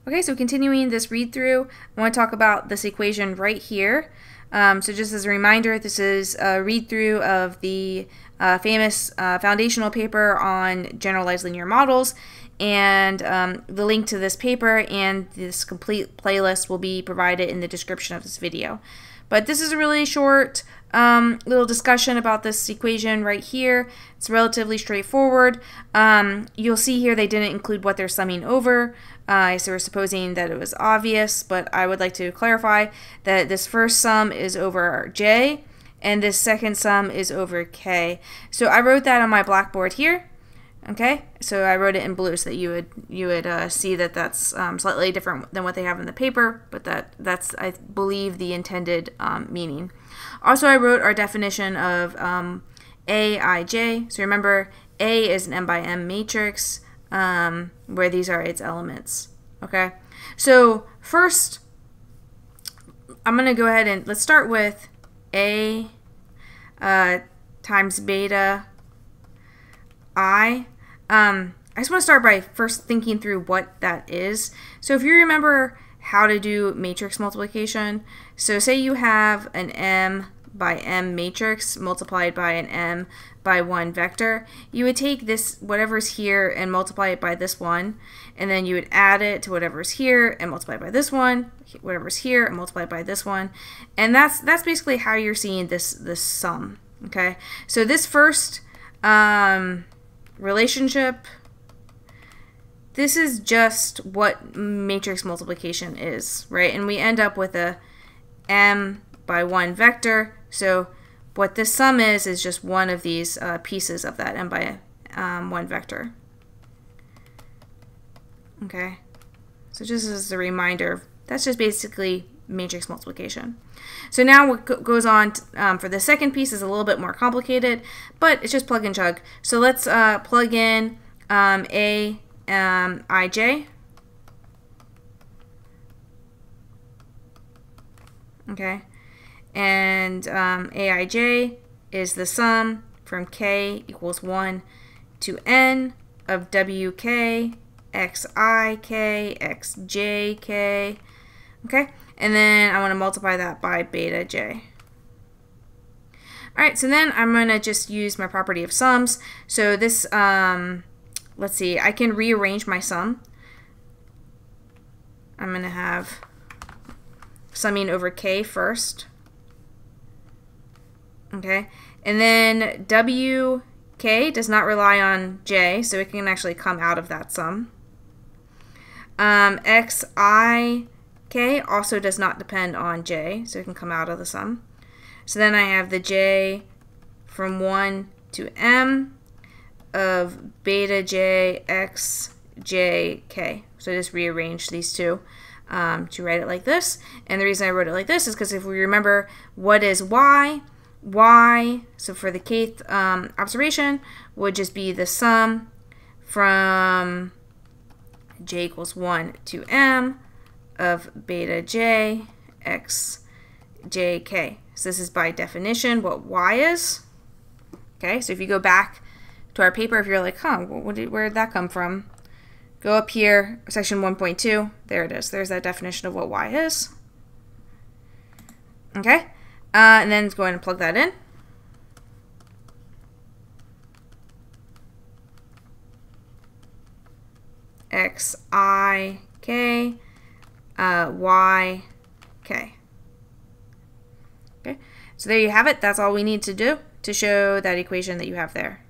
Okay, so continuing this read through, I want to talk about this equation right here. So just as a reminder, this is a read through of the famous foundational paper on generalized linear models, and the link to this paper and this complete playlist will be provided in the description of this video. But this is a really short little discussion about this equation right here. It's relatively straightforward. You'll see here they didn't include what they're summing over. So we're supposing that it was obvious, but I would like to clarify that this first sum is over j, and this second sum is over k. So I wrote that on my blackboard here. Okay, so I wrote it in blue so that you would see that that's slightly different than what they have in the paper, but that's I believe the intended meaning. Also, I wrote our definition of Aij. So remember, A is an m by m matrix where these are its elements. Okay, so first I'm going to go ahead and let's start with A times beta I. I just want to start by first thinking through what that is. So if you remember how to do matrix multiplication, so say you have an m by m matrix multiplied by an m by 1 vector, you would take this, whatever's here, and multiply it by this one, and then you would add it to whatever's here and multiply by this one, whatever's here and multiply by this one, and that's basically how you're seeing this sum. Okay, so this first relationship, this is just what matrix multiplication is, right? And we end up with a m by 1 vector. So what this sum is just one of these pieces of that m by 1 vector. Okay, so just as a reminder, that's just basically matrix multiplication. So now what goes on for the second piece is a little bit more complicated, but it's just plug and chug. So let's plug in Aij. Okay, and Aij is the sum from k equals 1 to n of wk, xik, xjk. Okay, and then I want to multiply that by beta j. Alright, so then I'm going to just use my property of sums. So this, let's see, I can rearrange my sum. I'm going to have summing over k first. Okay, and then wk does not rely on j, so it can actually come out of that sum. Xik also does not depend on j, so it can come out of the sum. So then I have the j from 1 to m of beta j x j k. So I just rearranged these two to write it like this. And the reason I wrote it like this is because if we remember what is y, so for the kth observation, would just be the sum from j equals 1 to m of beta j x j k. So this is by definition what y is. Okay, so if you go back to our paper, if you're like, where did that come from? Go up here, section 1.2, there it is. There's that definition of what y is. Okay, and then go ahead and plug that in. Xik, yk. Okay, so there you have it. That's all we need to do to show that equation that you have there.